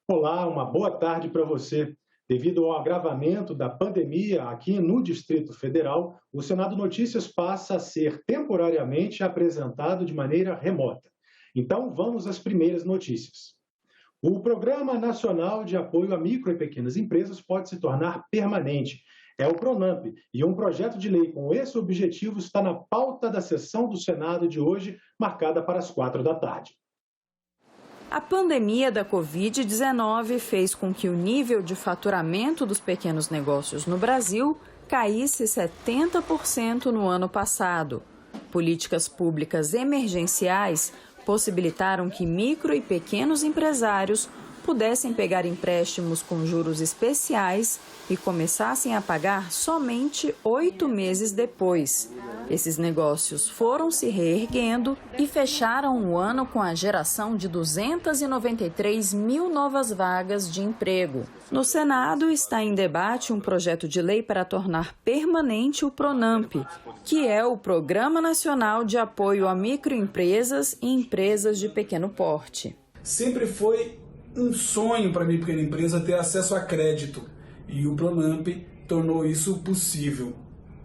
Olá, uma boa tarde para você. Devido ao agravamento da pandemia aqui no Distrito Federal, o Senado Notícias passa a ser temporariamente apresentado de maneira remota. Então, vamos às primeiras notícias. O Programa Nacional de Apoio a Micro e Pequenas Empresas pode se tornar permanente. É o PRONAMP, e um projeto de lei com esse objetivo está na pauta da sessão do Senado de hoje, marcada para as 4 da tarde. A pandemia da Covid-19 fez com que o nível de faturamento dos pequenos negócios no Brasil caísse 70% no ano passado. Políticas públicas emergenciais possibilitaram que micro e pequenos empresários pudessem pegar empréstimos com juros especiais e começassem a pagar somente 8 meses depois. Esses negócios foram se reerguendo e fecharam o ano com a geração de 293 mil novas vagas de emprego. No Senado está em debate um projeto de lei para tornar permanente o PRONAMP, que é o Programa Nacional de Apoio a Microempresas e Empresas de Pequeno Porte. Sempre foi um sonho para a minha pequena empresa ter acesso a crédito e o PRONAMP tornou isso possível.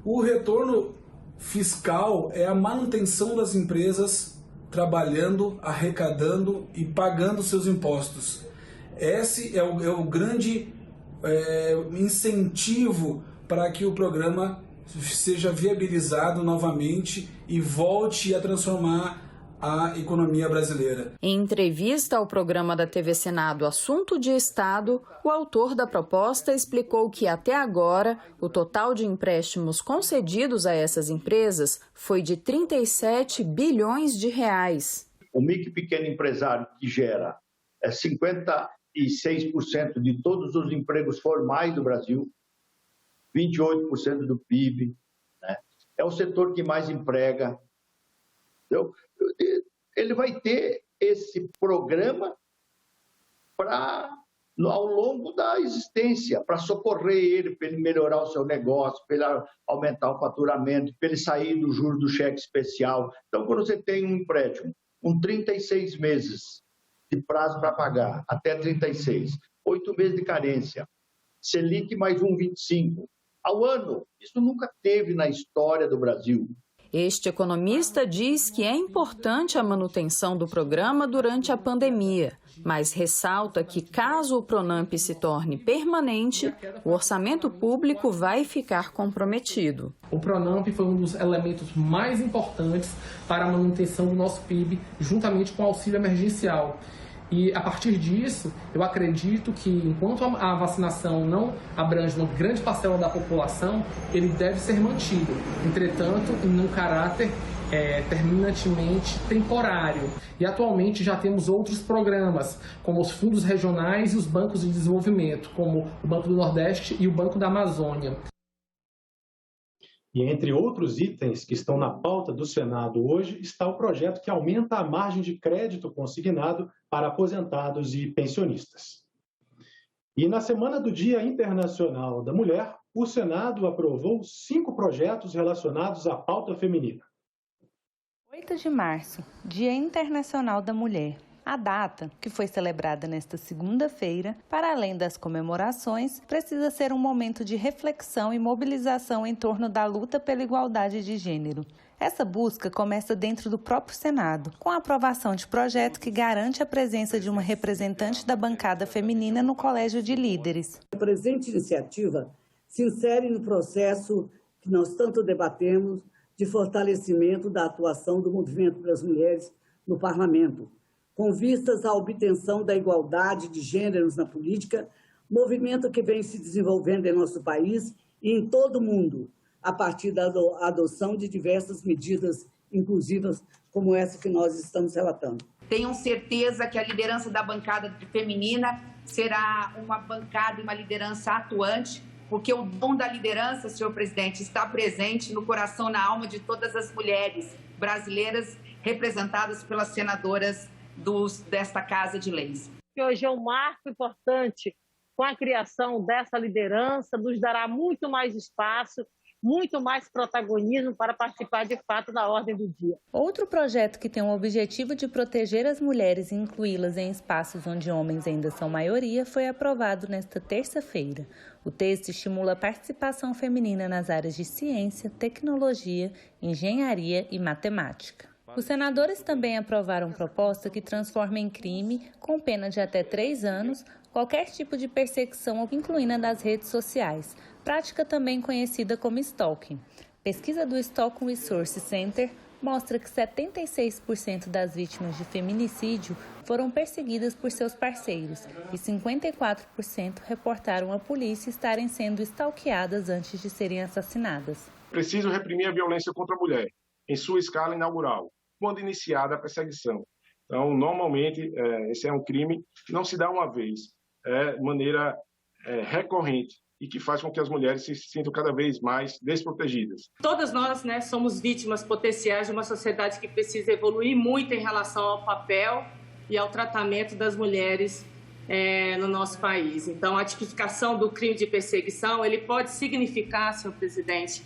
O retorno fiscal é a manutenção das empresas trabalhando, arrecadando e pagando seus impostos. Esse é o grande incentivo para que o programa seja viabilizado novamente e volte a transformar a economia brasileira. Em entrevista ao programa da TV Senado Assunto de Estado, o autor da proposta explicou que até agora o total de empréstimos concedidos a essas empresas foi de 37 bilhões de reais. O micro e pequeno empresário que gera 56% de todos os empregos formais do Brasil, 28% do PIB, né? É o setor que mais emprega. Entendeu? Ele vai ter esse programa ao longo da existência, para socorrer ele, para ele melhorar o seu negócio, para ele aumentar o faturamento, para ele sair do juro do cheque especial. Então, quando você tem um empréstimo com 36 meses de prazo para pagar, até 36, 8 meses de carência, Selic mais 1,25 ao ano, isso nunca teve na história do Brasil. Este economista diz que é importante a manutenção do programa durante a pandemia, mas ressalta que caso o PRONAMP se torne permanente, o orçamento público vai ficar comprometido. O PRONAMP foi um dos elementos mais importantes para a manutenção do nosso PIB, juntamente com o auxílio emergencial. E, a partir disso, eu acredito que, enquanto a vacinação não abrange uma grande parcela da população, ele deve ser mantido. Entretanto, em um caráter terminantemente temporário. E, atualmente, já temos outros programas, como os fundos regionais e os bancos de desenvolvimento, como o Banco do Nordeste e o Banco da Amazônia. E entre outros itens que estão na pauta do Senado hoje está o projeto que aumenta a margem de crédito consignado para aposentados e pensionistas. E na semana do Dia Internacional da Mulher, o Senado aprovou 5 projetos relacionados à pauta feminina. 8 de março, Dia Internacional da Mulher. A data, que foi celebrada nesta segunda-feira, para além das comemorações, precisa ser um momento de reflexão e mobilização em torno da luta pela igualdade de gênero. Essa busca começa dentro do próprio Senado, com a aprovação de projeto que garante a presença de uma representante da bancada feminina no Colégio de Líderes. A presente iniciativa se insere no processo que nós tanto debatemos de fortalecimento da atuação do movimento das mulheres no parlamento, com vistas à obtenção da igualdade de gêneros na política, movimento que vem se desenvolvendo em nosso país e em todo o mundo, a partir da adoção de diversas medidas inclusivas, como essa que nós estamos relatando. Tenham certeza que a liderança da bancada feminina será uma bancada e uma liderança atuante, porque o dom da liderança, senhor presidente, está presente no coração, na alma de todas as mulheres brasileiras representadas pelas senadoras desta Casa de Leis. Hoje é um marco importante com a criação dessa liderança, nos dará muito mais espaço muito mais protagonismo para participar de fato da ordem do dia. Outro projeto que tem o objetivo de proteger as mulheres e incluí-las em espaços onde homens ainda são maioria foi aprovado nesta terça-feira. O texto estimula a participação feminina nas áreas de ciência, tecnologia, engenharia e matemática. Os senadores também aprovaram proposta que transforma em crime, com pena de até 3 anos, qualquer tipo de perseguição, incluindo a das redes sociais, prática também conhecida como stalking. Pesquisa do Stockholm Resource Center mostra que 76% das vítimas de feminicídio foram perseguidas por seus parceiros e 54% reportaram à polícia estarem sendo stalkeadas antes de serem assassinadas. Preciso reprimir a violência contra a mulher, em sua escala inaugural, quando iniciada a perseguição. Então, normalmente, esse é um crime que não se dá uma vez, de maneira recorrente, e que faz com que as mulheres se sintam cada vez mais desprotegidas. Todas nós, somos vítimas potenciais de uma sociedade que precisa evoluir muito em relação ao papel e ao tratamento das mulheres no nosso país. Então, a tipificação do crime de perseguição, ele pode significar, senhor presidente,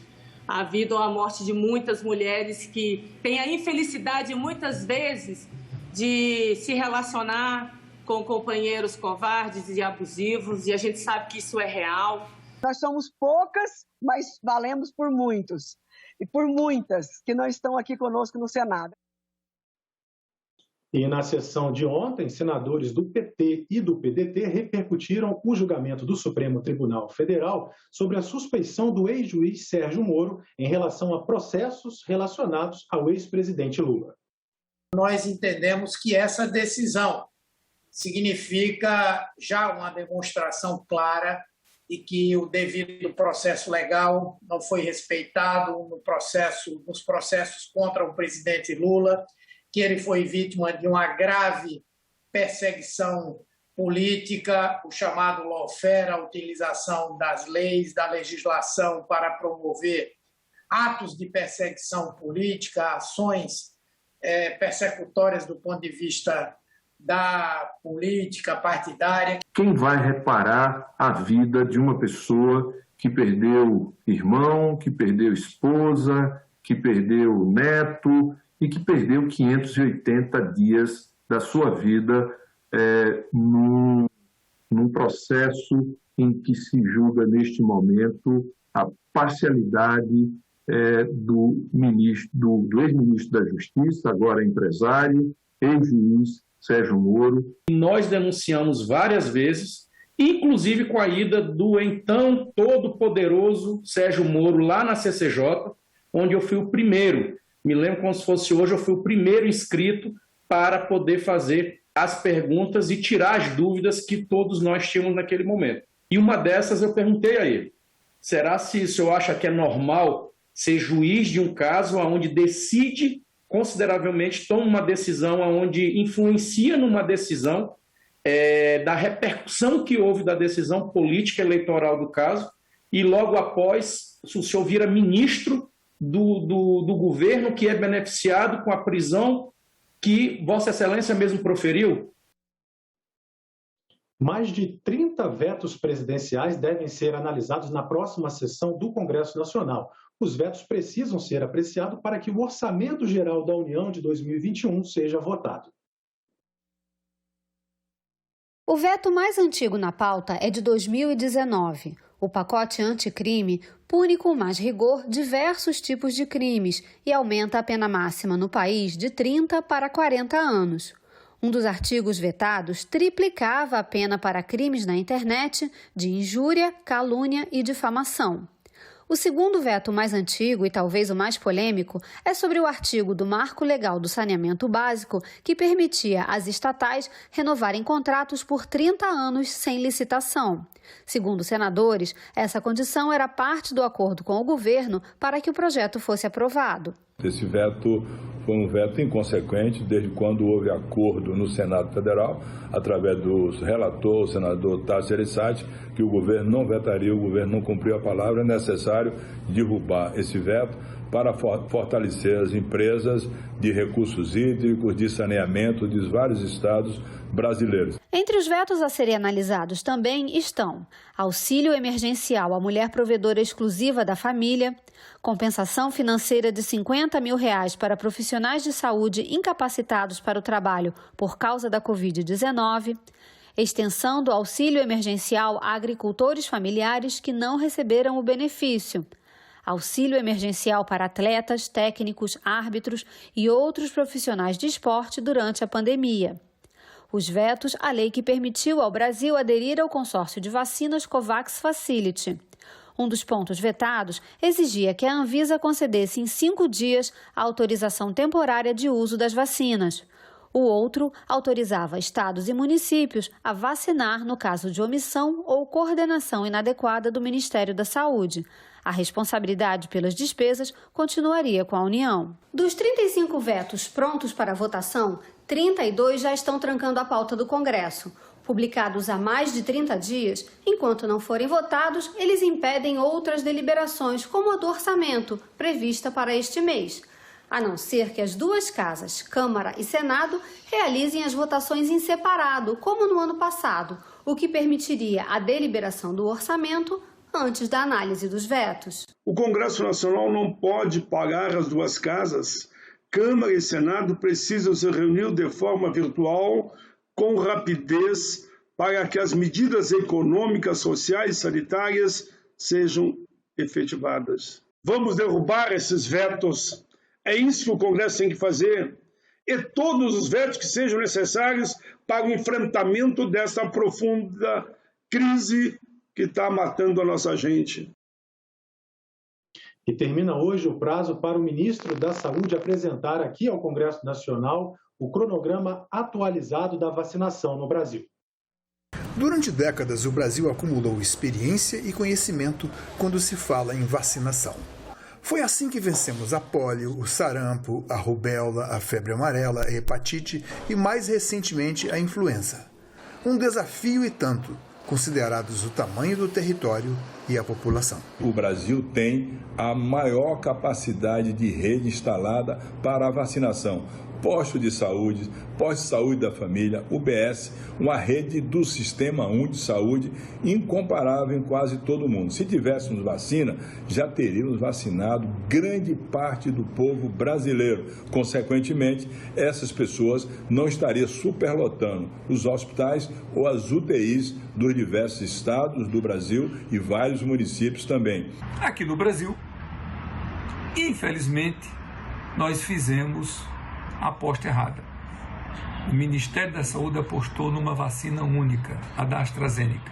a vida ou a morte de muitas mulheres que têm a infelicidade, muitas vezes, de se relacionar com companheiros covardes e abusivos, e a gente sabe que isso é real. Nós somos poucas, mas valemos por muitos, e por muitas que não estão aqui conosco no Senado. E na sessão de ontem, senadores do PT e do PDT repercutiram o julgamento do Supremo Tribunal Federal sobre a suspeição do ex-juiz Sérgio Moro em relação a processos relacionados ao ex-presidente Lula. Nós entendemos que essa decisão significa já uma demonstração clara de que o devido processo legal não foi respeitado nos processos contra o presidente Lula, que ele foi vítima de uma grave perseguição política, o chamado lawfare, a utilização das leis, da legislação para promover atos de perseguição política, ações persecutórias do ponto de vista da política partidária. Quem vai reparar a vida de uma pessoa que perdeu irmão, que perdeu esposa, que perdeu neto e que perdeu 580 dias da sua vida num processo em que se julga neste momento a parcialidade do ex-ministro da Justiça, agora empresário, ex-juiz Sérgio Moro. Nós denunciamos várias vezes, inclusive com a ida do então todo-poderoso Sérgio Moro lá na CCJ, onde eu fui o primeiro, me lembro como se fosse hoje, eu fui o primeiro inscrito para poder fazer as perguntas e tirar as dúvidas que todos nós tínhamos naquele momento. E uma dessas eu perguntei a ele, será se o senhor acha que é normal ser juiz de um caso onde decide consideravelmente, toma uma decisão onde influencia numa decisão da repercussão que houve da decisão política eleitoral do caso, e logo após o senhor vira ministro do governo que é beneficiado com a prisão que Vossa Excelência mesmo proferiu? Mais de 30 vetos presidenciais devem ser analisados na próxima sessão do Congresso Nacional. Os vetos precisam ser apreciados para que o Orçamento Geral da União de 2021 seja votado. O veto mais antigo na pauta é de 2019. O pacote anticrime pune com mais rigor diversos tipos de crimes e aumenta a pena máxima no país de 30 para 40 anos. Um dos artigos vetados triplicava a pena para crimes na internet de injúria, calúnia e difamação. O segundo veto mais antigo e talvez o mais polêmico é sobre o artigo do Marco Legal do Saneamento Básico que permitia às estatais renovarem contratos por 30 anos sem licitação. Segundo senadores, essa condição era parte do acordo com o governo para que o projeto fosse aprovado. Esse veto foi um veto inconsequente desde quando houve acordo no Senado Federal, através do relator, o senador Tasso Gereissati, que o governo não vetaria, o governo não cumpriu a palavra. É necessário derrubar esse veto para fortalecer as empresas de recursos hídricos, de saneamento de vários estados brasileiros. Entre os vetos a serem analisados também estão auxílio emergencial à mulher provedora exclusiva da família, compensação financeira de R$50 mil para profissionais de saúde incapacitados para o trabalho por causa da Covid-19, extensão do auxílio emergencial a agricultores familiares que não receberam o benefício, auxílio emergencial para atletas, técnicos, árbitros e outros profissionais de esporte durante a pandemia. Os vetos à lei que permitiu ao Brasil aderir ao consórcio de vacinas COVAX Facility. Um dos pontos vetados exigia que a Anvisa concedesse em 5 dias a autorização temporária de uso das vacinas. O outro autorizava estados e municípios a vacinar no caso de omissão ou coordenação inadequada do Ministério da Saúde. A responsabilidade pelas despesas continuaria com a União. Dos 35 vetos prontos para votação, 32 já estão trancando a pauta do Congresso. Publicados há mais de 30 dias, enquanto não forem votados, eles impedem outras deliberações, como a do orçamento, prevista para este mês. A não ser que as duas casas, Câmara e Senado, realizem as votações em separado, como no ano passado, o que permitiria a deliberação do orçamento antes da análise dos vetos. O Congresso Nacional não pode pagar as duas casas. Câmara e Senado precisam se reunir de forma virtual, com rapidez, para que as medidas econômicas, sociais e sanitárias sejam efetivadas. Vamos derrubar esses vetos. É isso que o Congresso tem que fazer. E todos os vetos que sejam necessários para o enfrentamento dessa profunda crise que está matando a nossa gente. E termina hoje o prazo para o ministro da Saúde apresentar aqui ao Congresso Nacional o cronograma atualizado da vacinação no Brasil. Durante décadas, o Brasil acumulou experiência e conhecimento quando se fala em vacinação. Foi assim que vencemos a pólio, o sarampo, a rubéola, a febre amarela, a hepatite e, mais recentemente, a influenza. Um desafio e tanto, considerados o tamanho do território e a população. O Brasil tem a maior capacidade de rede instalada para a vacinação. Posto de saúde da família, UBS, uma rede do Sistema Único de Saúde incomparável em quase todo mundo. Se tivéssemos vacina, já teríamos vacinado grande parte do povo brasileiro. Consequentemente, essas pessoas não estariam superlotando os hospitais ou as UTIs dos diversos estados do Brasil e vários municípios também. Aqui no Brasil, infelizmente, nós fizemos a aposta errada. O Ministério da Saúde apostou numa vacina única, a da AstraZeneca.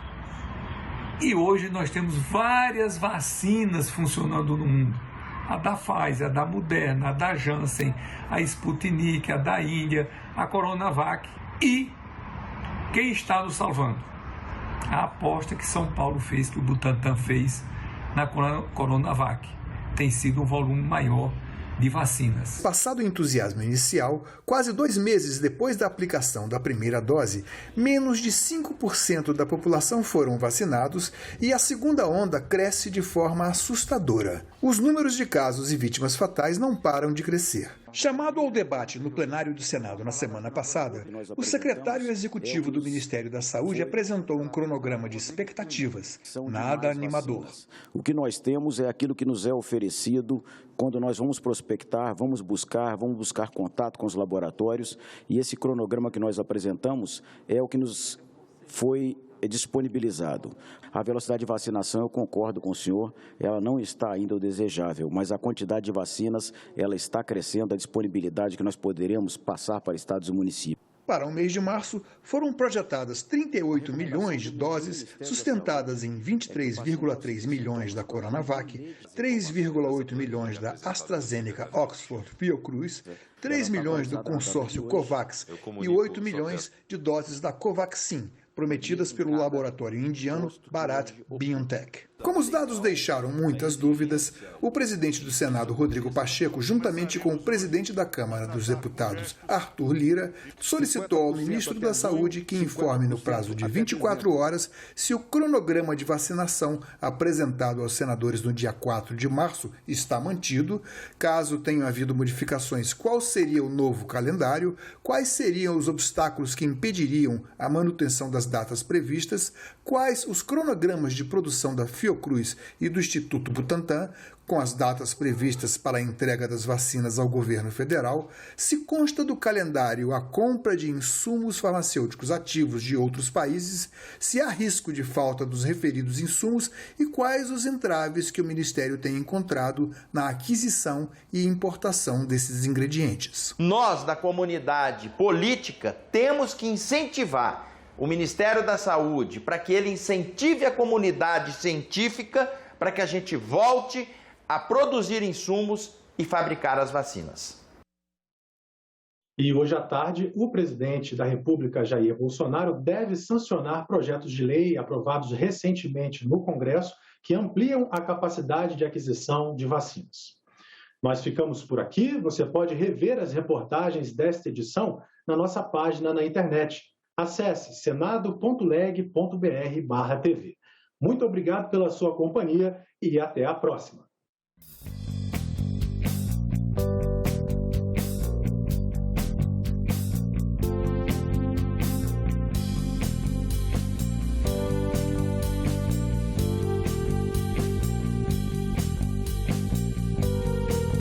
E hoje nós temos várias vacinas funcionando no mundo. A da Pfizer, a da Moderna, a da Janssen, a Sputnik, a da Índia, a Coronavac. E quem está nos salvando? A aposta que São Paulo fez, que o Butantan fez na Coronavac. Tem sido um volume maior de vacinas. Passado o entusiasmo inicial, quase 2 meses depois da aplicação da primeira dose, menos de 5% da população foram vacinados e a segunda onda cresce de forma assustadora. Os números de casos e vítimas fatais não param de crescer. Chamado ao debate no plenário do Senado na semana passada, o secretário executivo do Ministério da Saúde apresentou um cronograma de expectativas, nada animador. O que nós temos é aquilo que nos é oferecido quando nós vamos prospectar, vamos buscar contato com os laboratórios, e esse cronograma que nós apresentamos é o que nos foi disponibilizado. A velocidade de vacinação, eu concordo com o senhor, ela não está ainda o desejável, mas a quantidade de vacinas, ela está crescendo, a disponibilidade que nós poderemos passar para estados e municípios. Para o mês de março, foram projetadas 38 milhões de doses, sustentadas em 23,3 milhões da Coronavac, 3,8 milhões da AstraZeneca Oxford Fiocruz, 3 milhões do consórcio COVAX e 8 milhões de doses da Covaxin, prometidas pelo laboratório indiano Bharat BioNTech. Como os dados deixaram muitas dúvidas, o presidente do Senado, Rodrigo Pacheco, juntamente com o presidente da Câmara dos Deputados, Arthur Lira, solicitou ao ministro da Saúde que informe no prazo de 24 horas se o cronograma de vacinação apresentado aos senadores no dia 4 de março está mantido, caso tenham havido modificações, qual seria o novo calendário, quais seriam os obstáculos que impediriam a manutenção das datas previstas, quais os cronogramas de produção da Fiocruz e do Instituto Butantan, com as datas previstas para a entrega das vacinas ao governo federal, se consta do calendário a compra de insumos farmacêuticos ativos de outros países, se há risco de falta dos referidos insumos e quais os entraves que o Ministério tem encontrado na aquisição e importação desses ingredientes. Nós, da comunidade política, temos que incentivar o Ministério da Saúde para que ele incentive a comunidade científica para que a gente volte a produzir insumos e fabricar as vacinas. E hoje à tarde, o presidente da República, Jair Bolsonaro, deve sancionar projetos de lei aprovados recentemente no Congresso que ampliam a capacidade de aquisição de vacinas. Nós ficamos por aqui. Você pode rever as reportagens desta edição na nossa página na internet. Acesse senado.leg.br/tv. Muito obrigado pela sua companhia e até a próxima.